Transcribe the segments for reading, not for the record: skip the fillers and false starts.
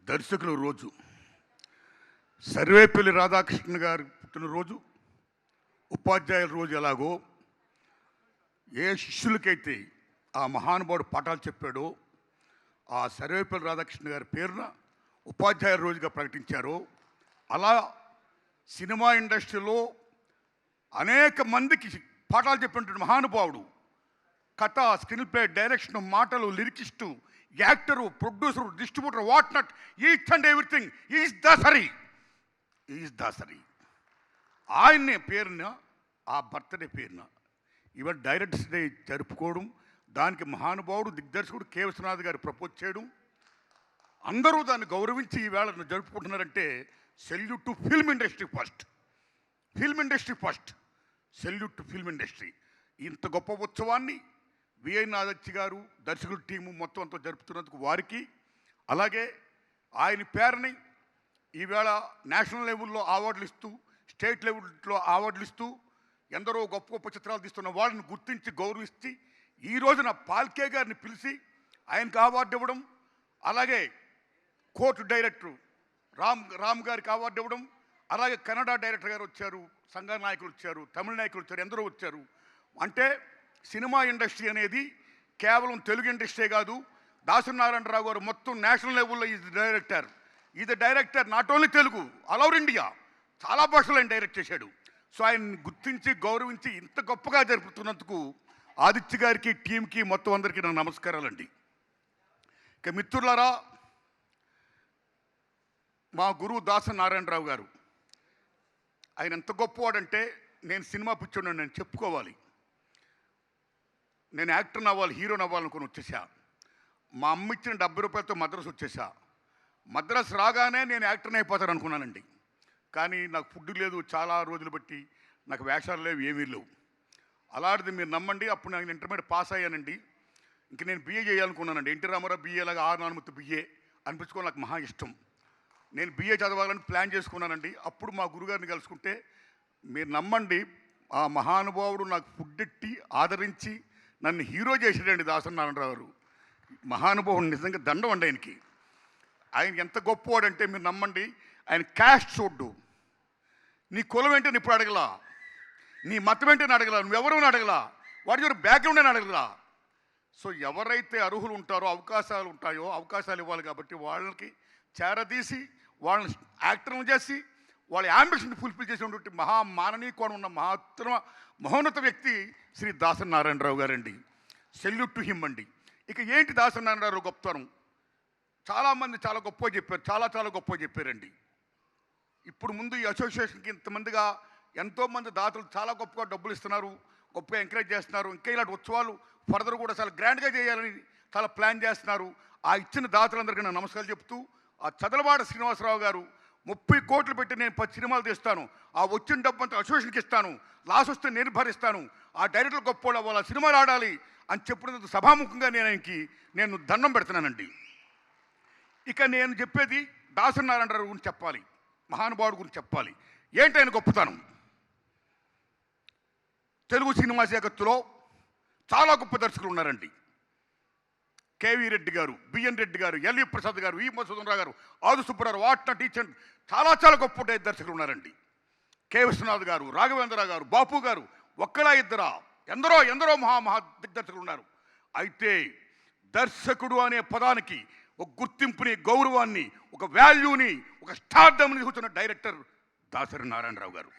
దర్శకుల రోజు సర్వేపల్లి రాధాకృష్ణ గారి పుట్టినరోజు, ఉపాధ్యాయుల రోజు ఎలాగో ఏ శిష్యులకైతే ఆ మహానుభావుడు పాఠాలు చెప్పాడో ఆ సర్వేపల్లి రాధాకృష్ణ గారి పేరున ఉపాధ్యాయుల రోజుగా ప్రకటించారో, అలా సినిమా ఇండస్ట్రీలో అనేక మందికి పాఠాలు చెప్పినటువంటి మహానుభావుడు, కథ, స్క్రీన్ ప్లే, డైరెక్షన్, మాటలు, lyricist, actor, producer, distributor, what not, each and everything is Dasari. ఆయన్ని పేరున, ఆ బర్త్డే పేరున ఇవాళ డైరెక్టర్స్ డే జరుపుకోవడం, దానికి మహానుభావుడు దిగ్దర్శకుడు కె. విశ్వనాథ్ గారు ప్రపోజ్ చేయడం, అందరూ దాన్ని గౌరవించి ఈవేళ జరుపుకుంటున్నారంటే salute to film industry first, salute to film industry. ఇంత గొప్ప ఉత్సవాన్ని విఐ నాదచ్చి గారు, దర్శకుల టీము మొత్తం అంతా జరుపుతున్నందుకు వారికి, అలాగే ఆయన పేరుని ఈవేళ నేషనల్ లెవెల్లో అవార్డులు ఇస్తూ, స్టేట్ లెవెల్లో అవార్డులు ఇస్తూ, ఎందరో గొప్ప గొప్ప చిత్రాలు తీస్తున్న వాళ్ళని గుర్తించి గౌరవిస్తే ఈ రోజున పాల్కే గారిని పిలిచి ఆయనకు అవార్డు ఇవ్వడం, అలాగే కోర్టు డైరెక్టర్ రామ్ గారికి అవార్డు ఇవ్వడం, అలాగే కన్నడ డైరెక్టర్ గారు వచ్చారు, సంఘ నాయకులు వచ్చారు, తమిళ నాయకులు వచ్చారు, ఎందరో వచ్చారు. అంటే సినిమా ఇండస్ట్రీ అనేది కేవలం తెలుగు ఇండస్ట్రీ కాదు. దాసరి నారాయణరావు గారు మొత్తం నేషనల్ లెవెల్లో is director not only Telugu, all over India, చాలా భాషలు ఆయన డైరెక్ట్ చేశాడు. సో ఆయన్ని గుర్తించి గౌరవించి ఇంత గొప్పగా జరుపుతున్నందుకు ఆదిత్య గారికి, టీంకి, మొత్తం అందరికీ నా నమస్కారాలండి. ఇక మిత్రులారా, మా గురువు దాసరి నారాయణరావు గారు, ఆయన ఎంత గొప్పవాడంటే, నేను సినిమా పిచ్చోడిని నేను చెప్పుకోవాలి. నేను యాక్టర్ని అవ్వాలి, హీరోని అవ్వాలనుకుని వచ్చేసా. మా అమ్మ ఇచ్చిన 70 రూపాయలతో మద్రాసు వచ్చేసా. మద్రాసు రాగానే నేను యాక్టర్ని అయిపోతాను అనుకున్నానండి. కానీ నాకు ఫుడ్ లేదు, చాలా రోజులు బట్టి నాకు వేషాలు లేవు, ఏమీ లేవు. అలాంటిది మీరు నమ్మండి, అప్పుడు నేను ఇంటర్మీడియట్ పాస్ అయ్యానండి. ఇంక నేను బిఏ చేయాలనుకున్నానండి. ఎన్టీ రామారావు బిఏ లాగా ఆర్ నానుమతి బిఏ అనిపించుకోవాలి, నాకు మహా ఇష్టం. నేను బిఏ చదవాలని ప్లాన్ చేసుకున్నానండి. అప్పుడు మా గురుగారిని కలుసుకుంటే, మీరు నమ్మండి, ఆ మహానుభావుడు నాకు ఫుడ్ ఎట్టి ఆదరించి నన్ను హీరో చేసాడండి దాసరి నారాయణరావు గారు. మహానుభావుడు నిజంగా దండం అండి ఆయనకి. ఆయన ఎంత గొప్పవాడంటే మీరు నమ్మండి, ఆయన క్యాస్ట్ చూడ్డు, నీ కులం ఏంటని ఇప్పుడు అడగలా, నీ మతం ఏంటని అడగలా, నువ్వెవరు అడగలా, వాటి యొక్క బ్యాక్గ్రౌండ్ అని అడగలా. సో ఎవరైతే అర్హులు ఉంటారో, అవకాశాలు ఉంటాయో, అవకాశాలు ఇవ్వాలి. కాబట్టి వాళ్ళకి చేరదీసి వాళ్ళని యాక్టర్లు చేసి వాళ్ళ యాంబిషన్ ఫుల్ఫిల్ చేసినటువంటి మాననీయ కోణం ఉన్న మహోన్నత వ్యక్తి శ్రీ దాసరి నారాయణరావు గారండి. సెల్యూట్ టు హిమ్ అండి. ఇక ఏంటి దాసరి నారాయణరావు గొప్పతనం? చాలామంది చాలా గొప్పగా చెప్పారు, చాలా గొప్పగా చెప్పారండి. ఇప్పుడు ముందు ఈ అసోసియేషన్కి ఇంతమందిగా ఎంతోమంది దాతలు చాలా గొప్పగా డబ్బులు ఇస్తున్నారు, గొప్పగా ఎంకరేజ్ చేస్తున్నారు. ఇంకా ఇలాంటి ఉత్సవాలు ఫర్దర్ కూడా చాలా గ్రాండ్గా చేయాలని చాలా ప్లాన్ చేస్తున్నారు. ఆ ఇచ్చిన దాతలందరికీ నేను నమస్కారాలు చెప్తూ, ఆ చదలవాడ శ్రీనివాసరావు గారు 30 కోట్లు పెట్టి నేను 10 సినిమాలు తీస్తాను, ఆ వచ్చిన డబ్బు అంతా అసోసియేషన్కి ఇస్తాను, లాస్ వస్తే నేను భరిస్తాను, ఆ డైరెక్టర్ గొప్పవాళ్ళు అవ్వాలి, ఆ సినిమాలు ఆడాలి అని చెప్పినందుకు సభాముఖంగా నేను దండం పెడుతున్నానండి. ఇక నేను చెప్పేది దాసరి నారాయణరావు గురించి చెప్పాలి, మహానుభావుడు గురించి చెప్పాలి. ఏంటి ఆయన గొప్పతనం? తెలుగు సినిమా జగత్తులో చాలా గొప్ప దర్శకులు ఉన్నారండి. కేవీ రెడ్డి గారు, బిఎన్ రెడ్డి గారు, ఎల్వి ప్రసాద్ గారు, ఈ మధుసూదనరావు గారు, ఆదు సుబ్బారావు, వాట్న టీచర్, చాలా గొప్ప దర్శకులు ఉన్నారండి. కె. విశ్వనాథ్ గారు, రాఘవేంద్రరావు గారు, బాపు గారు, ఒక్కలా ఇద్దరా, ఎందరో మహా దిగ్దర్శకులు ఉన్నారు. అయితే దర్శకుడు అనే పదానికి ఒక గుర్తింపుని, గౌరవాన్ని, ఒక వాల్యూని, ఒక స్టార్డమ్ని కూర్చున్న డైరెక్టర్ దాసరి నారాయణరావు గారు.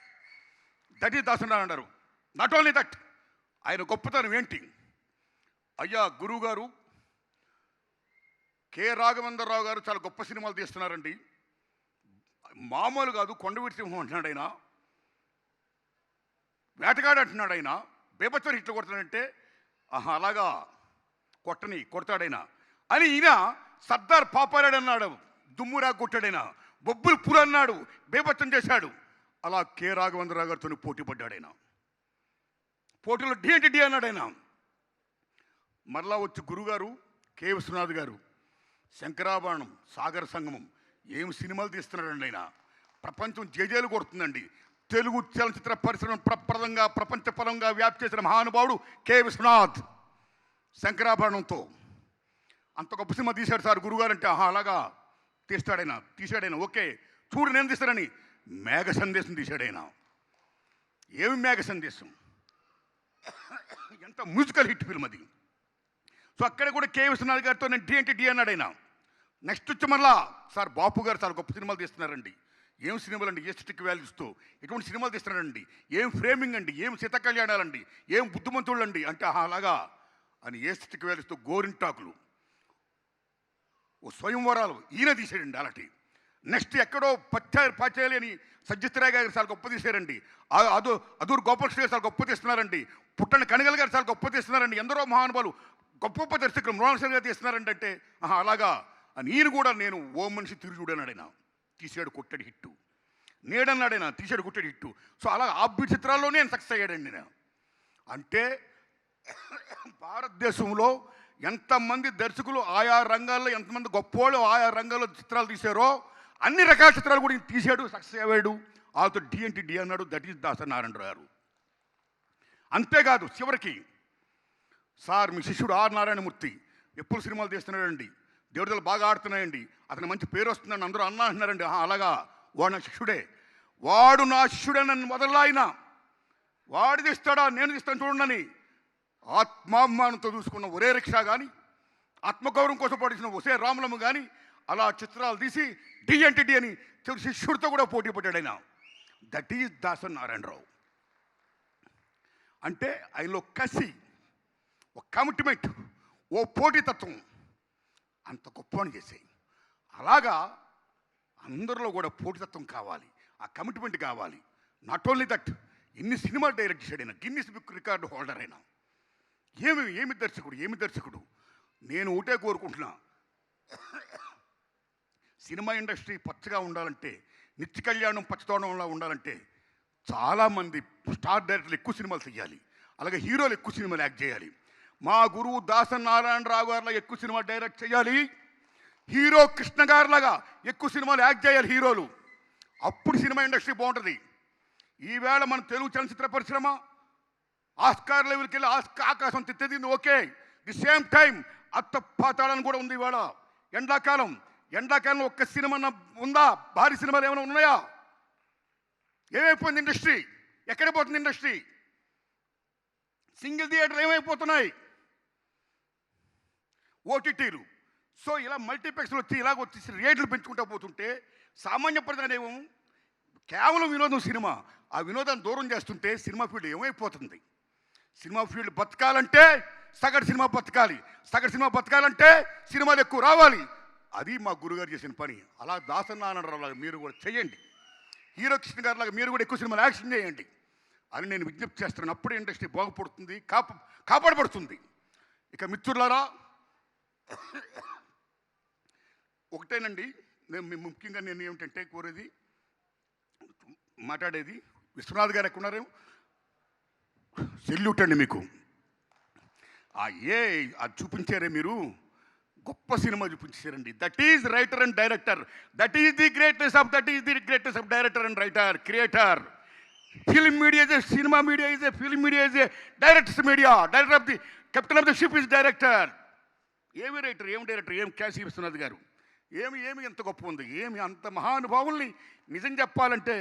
That is Dasari Narayana Rao. Not only that, ఆయన గొప్పతనం ఏంటి? అయ్యా గురువు గారు కె. రాఘవేంద్రరావు గారు చాలా గొప్ప సినిమాలు తీస్తున్నారండి. మామూలు కాదు, కొండవీటి సింహం అంటున్నాడు ఆయన, వేటగాడు అంటున్నాడు ఆయన, బేబచ్చని హిట్లు కొడతాడంటే అలాగా కొడతాడైనా అని ఈయన సర్దార్ పాపారాడు అన్నాడు, దుమ్మురా కొట్టాడైనా, బొబ్బులు పుర అన్నాడు, బేబచ్చం చేశాడు. అలా కె. రాఘవేంద్రరావు గారితో పోటీ పడ్డాడైనా, పోటీలో డి అన్నాడు ఆయన. మరలా వచ్చి గురుగారు కె. విశ్వనాథ్ గారు శంకరాభరణం, సాగర సంగమం, ఏం సినిమాలు తీస్తున్నాడండి ఆయన. ప్రపంచం జేజేలు కొడుతుందండి. తెలుగు చలనచిత్ర పరిశ్రమ ప్రపంచపరంగా వ్యాప్తి చేసిన మహానుభావుడు కె. విశ్వనాథ్. శంకరాభరణంతో అంత గొప్ప సినిమా తీశాడు సార్ గురుగారు అంటే. అలాగా తీశాడైనా ఓకే, చూడు నేను తీస్తానని మేఘ సందేశం తీశాడైనా. ఏమి మేఘ సందేశం, ఎంత మ్యూజికల్ హిట్ ఫిల్మ్ అది. సో అక్కడ కూడా కే విశ్వనాథ్ గారితో నేను డి అన్నాడు ఆయన. నెక్స్ట్ వచ్చి మళ్ళా సార్ బాపు గారు చాలా గొప్ప సినిమాలు తీస్తున్నారండి. ఏం సినిమాలు అండి, ఎస్టిక్ వాల్యూస్తో ఎటువంటి సినిమాలు తీస్తున్నారండి, ఏం ఫ్రేమింగ్ అండి, ఏం సీత కళ్యాణాలండి, ఏం బుద్ధిమంతుళ్ళు అండి అంటే అలాగా అని ఎస్టిక్ వాల్యూస్తో గోరింటాకులు, ఓ స్వయంవరాలు ఈయన తీసాడండి అలాంటి. నెక్స్ట్ ఎక్కడో పాచాలి అని సజ్జిత్రాయ్ గారు చాలా గొప్ప తీశారండి. అదూరు గోపాలకృష్ణ గారు చాలా గొప్ప తీస్తున్నారండి. పుట్టని కనగల్ గారు చాలా గొప్ప తీస్తున్నారండి. ఎందరో మహానుభావులు గొప్ప గొప్ప దర్శకులు మృణాల్ గారు తీస్తున్నారండి. అంటే అలాగా అని ఈయన కూడా నేను ఓ మనిషి తిరిగి చూడన్నాడైనా, తీసాడు కొట్టడి హిట్టు. నేడన్నాడైనా తీసాడు కొట్టడి హిట్టు. సో అలా ఆబ్బి చిత్రాల్లో నేను సక్సెస్ అయ్యాడండి నేను. అంటే భారతదేశంలో ఎంతమంది దర్శకులు ఆయా రంగాల్లో, ఎంతమంది గొప్పవాళ్ళు ఆయా రంగాల్లో చిత్రాలు తీశారో అన్ని రకాల చిత్రాలు కూడా తీశాడు, సక్సెస్ అయ్యాడు. వాళ్ళతో డి అన్నాడు. దట్ ఈస్ దాసరి నారాయణరావు గారు. అంతేకాదు చివరికి సార్ మీ శిష్యుడు ఆర్ నారాయణమూర్తి ఎప్పుడు సినిమాలు తీస్తున్నాడండి, దేవుడిదలు బాగా ఆడుతున్నాయండి, అతను మంచి పేరు వస్తుందని అందరూ అంటున్నారండి. అలాగా వాడు నా శిష్యుడే, వాడు నా శిష్యుడే, నన్ను మొదలైన వాడు తీస్తాడా నేను తీస్తాను చూడండి. ఆత్మాభిమానంతో చూసుకున్న ఒరే రిక్షా కానీ, ఆత్మగౌరవం కోసం పడిచిన ఒసే రాములమ్మ కానీ అలా చిత్రాలు తీసి డి అని శిష్యుడితో కూడా పోటీ పడ్డాడు ఆయన. That is Dasari Narayana Rao. అంటే ఆయనలో కసి, ఒక కమిట్మెంట్, ఓ పోటీతత్వం అంత గొప్పని చేసాయి. అలాగా అందరిలో కూడా పోటీతత్వం కావాలి, ఆ కమిట్మెంట్ కావాలి. నాట్ ఓన్లీ దట్, ఇన్ని సినిమాలు డైరెక్ట్ చేశాడు ఆయన, గిన్నిస్ బుక్ రికార్డు హోల్డర్ అయినా. ఏమి దర్శకుడు. నేను ఒకటే కోరుకుంటున్నా, సినిమా ఇండస్ట్రీ పచ్చగా ఉండాలంటే, నిత్య కళ్యాణం పచ్చతోరణంలా ఉండాలంటే చాలామంది స్టార్ డైరెక్టర్లు ఎక్కువ సినిమాలు తీయాలి, అలాగే హీరోలు ఎక్కువ సినిమాలు యాక్ట్ చేయాలి. మా గురువు దాసరి నారాయణరావు గారిలా ఎక్కువ సినిమా డైరెక్ట్ చేయాలి, హీరో కృష్ణ గారిలాగా ఎక్కువ సినిమాలు యాక్ట్ చేయాలి హీరోలు. అప్పుడు సినిమా ఇండస్ట్రీ బాగుంటుంది. ఈవేళ మన తెలుగు చలనచిత్ర పరిశ్రమ ఆస్కార్ లెవెల్కి వెళ్ళి ఆకాశం తిత్తదింది ఓకే. ది సేమ్ టైం అత్త పాతాళం కూడా ఉంది. ఇవాళ ఎండాకాలం ఒక్క సినిమా ఉందా? భారీ సినిమాలు ఏమైనా ఉన్నాయా? ఏమైపోయింది ఇండస్ట్రీ? ఎక్కడ పోతుంది ఇండస్ట్రీ? సింగిల్ థియేటర్లు ఏమైపోతున్నాయి? ఓటీటీలు. సో ఇలా మల్టీప్లెక్స్లు వచ్చి ఇలాగ వచ్చేసి రేట్లు పెంచుకుంటూ పోతుంటే సామాన్య ప్రజానేమో కేవలం వినోదం సినిమా, ఆ వినోదాన్ని దూరం చేస్తుంటే సినిమా ఫీల్డ్ ఏమైపోతుంది? సినిమా ఫీల్డ్ బతకాలంటే సగటు సినిమా బతకాలి, సగటు సినిమా బతకాలంటే సినిమాలు ఎక్కువ రావాలి. అది మా గురుగారు చేసిన పని. అలా దాసరి నారాయణరావు లాగా మీరు కూడా చేయండి, హీరో కృష్ణ గారి లాగా మీరు కూడా ఎక్కువ సినిమాలు యాక్షన్ చేయండి అని నేను విజ్ఞప్తి చేస్తున్నాను. అప్పుడే ఇండస్ట్రీ బాగుపడుతుంది, కాపాడబడుతుంది. ఇక మిత్రులారా, ఒకటేనండి ముఖ్యంగా నేను ఏమిటంటే కోరేది, మాట్లాడేది, విశ్వనాథ్ గారు ఎక్కడున్నారు? సెల్యూట్ అండి మీకు. అది చూపించారే మీరు, గొప్ప సినిమా చూపించారండి. That is writer and director, that is the greatest of director and writer, creator. Film media is a cinema media, is a film media, is a directors media. Director of the captain of the ship is director. ఏమి writer, ఏం director, ఏం కాశీ విశ్వనాథ్ గారు, ఏమి ఎంత గొప్ప ఉంది, ఏమి అంత మహానుభావుల్ని నిజం చెప్పాలంటే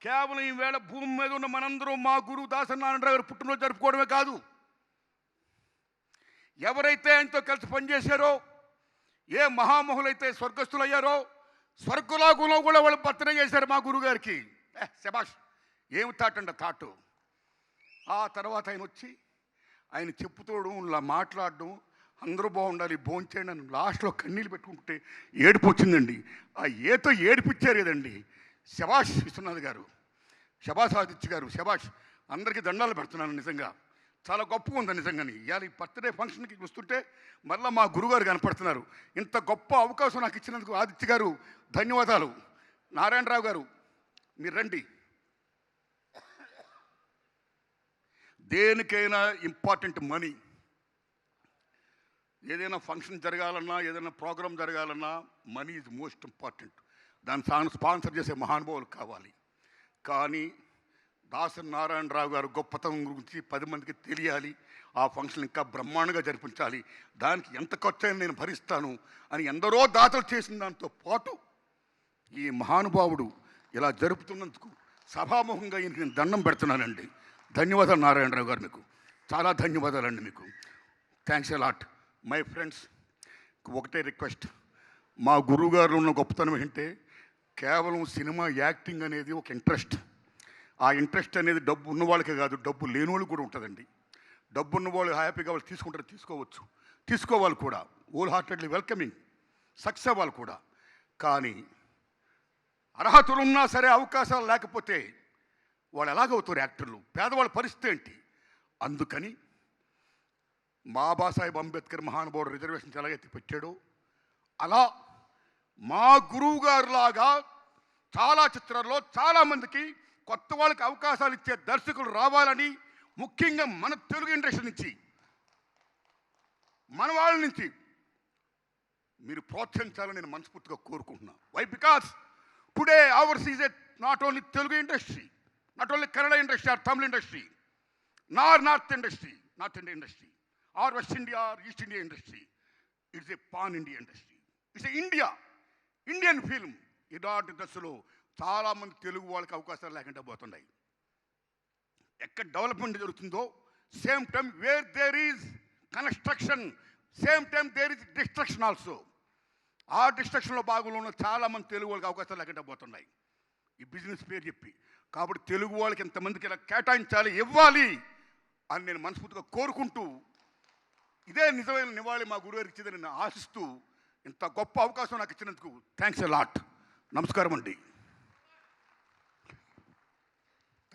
కేవలం ఈవేళ భూమి మీద ఉన్న మనందరం మా గురువు దాసరి నారాయణరావు గారు పుట్టినరోజు జరుపుకోవడమే కాదు, ఎవరైతే ఆయనతో కలిసి పనిచేశారో, ఏ మహామహులైతే స్వర్గస్థులయ్యారో, స్వర్గలోకంలో కూడా వాళ్ళు బర్త్డే చేశారు మా గురువు గారికి. శభాష్, ఏమి తాటు. ఆ తర్వాత ఆయన వచ్చి ఆయన చెప్పుతోడు ఇలా మాట్లాడడం, అందరూ బాగుండాలి, భోంచేయండి అని లాస్ట్లో కన్నీళ్ళు పెట్టుకుంటే ఏడుపు వచ్చిందండి. ఆ ఏతో ఏడిపించారు కదండి. శభాష్ విశ్వనాథ్ గారు, శభాష్ ఆదిత్య గారు, శభాష్. అందరికీ దండాలు పెడుతున్నాను. నిజంగా చాలా గొప్పగా ఉంది నిజంగాని. ఇవాళ ఈ బర్త్డే ఫంక్షన్కి వస్తుంటే మళ్ళీ మా గురుగారు కనపడుతున్నారు. ఇంత గొప్ప అవకాశం నాకు ఇచ్చినందుకు ఆదిత్య గారు ధన్యవాదాలు. నారాయణరావు గారు మీరు రండి. దేనికైనా ఇంపార్టెంట్ మనీ. ఏదైనా ఫంక్షన్ జరగాలన్నా, ఏదైనా ప్రోగ్రామ్ జరగాలన్నా మనీ ఈజ్ మోస్ట్ ఇంపార్టెంట్. దాన్ని స్పాన్సర్ చేసే మహానుభావులు కావాలి. కానీ దాసరి నారాయణరావు గారు గొప్పతనం గురించి 10 మందికి తెలియాలి. ఆ ఫంక్షన్ ఇంకా బ్రహ్మాండంగా జరిపించాలి, దానికి ఎంత ఖర్చు అయినా నేను భరిస్తాను అని ఎందరో దాతలు చేసిన దాంతో పాటు ఈ మహానుభావుడు ఇలా జరుపుతున్నందుకు సభాముఖంగా ఈయనకి నేను దండం పెడుతున్నానండి. ధన్యవాదాలు నారాయణరావు గారు, మీకు చాలా ధన్యవాదాలండి. మీకు thanks a lot my friends. ఒకటే రిక్వెస్ట్, మా గురువు గారు ఉన్న గొప్పతనం ఏంటంటే కేవలం సినిమా యాక్టింగ్ అనేది ఒక ఇంట్రెస్ట్. ఆ ఇంట్రెస్ట్ అనేది డబ్బు ఉన్న వాళ్ళకే కాదు, డబ్బు లేని వాళ్ళు కూడా ఉంటుందండి. డబ్బు ఉన్న వాళ్ళు హ్యాపీగా వాళ్ళు తీసుకుంటారు, తీసుకోవచ్చు, తీసుకోవాలి కూడా, హోల్ హార్టెడ్లీ వెల్కమింగ్, సక్సెస్ అవ్వాలి కూడా. కానీ అర్హతలు ఉన్నా సరే అవకాశాలు లేకపోతే వాళ్ళు ఎలాగవుతారు యాక్టర్లు? పేదవాళ్ళ పరిస్థితి ఏంటి? అందుకని బాబాసాహెబ్ అంబేద్కర్ మహానుభావుడు రిజర్వేషన్స్ ఎలాగైతే పెట్టాడో అలా మా గురువు గారు లాగా చాలా చిత్రాల్లో చాలామందికి కొత్త వాళ్ళకి అవకాశాలు ఇచ్చే దర్శకులు రావాలని, ముఖ్యంగా మన తెలుగు ఇండస్ట్రీ నుంచి, మన వాళ్ళ నుంచి మీరు ప్రోత్సహించాలని నేను మనస్ఫూర్తిగా కోరుకుంటున్నాను. Why? Because today ours is a not only Telugu industry, not only Kannada industry or Tamil industry, north industry, north India industry or west India or east India industry. It's a pan India industry, it's a Indian film. ఇలాంటి దశలో చాలామంది తెలుగు వాళ్ళకి అవకాశాలు లేకుండా పోతున్నాయి. ఎక్కడ development జరుగుతుందో same time where there is construction, same time there is destruction also. ఆ డిస్ట్రక్షన్లో భాగంలో ఉన్న చాలామంది తెలుగు వాళ్ళకి అవకాశాలు లేకుండా పోతున్నాయి ఈ బిజినెస్ పేరు చెప్పి. కాబట్టి తెలుగు వాళ్ళకి ఎంతమందికి ఇలా కేటాయించాలి, ఇవ్వాలి అని నేను మనస్ఫూర్తిగా కోరుకుంటూ, ఇదే నిజమైన నివాళి మా గురుగారికి ఇచ్చేదని నేను ఆశిస్తూ, ఇంత గొప్ప అవకాశం నాకు ఇచ్చినందుకు థ్యాంక్స్ ఎ లాట్. నమస్కారం అండి.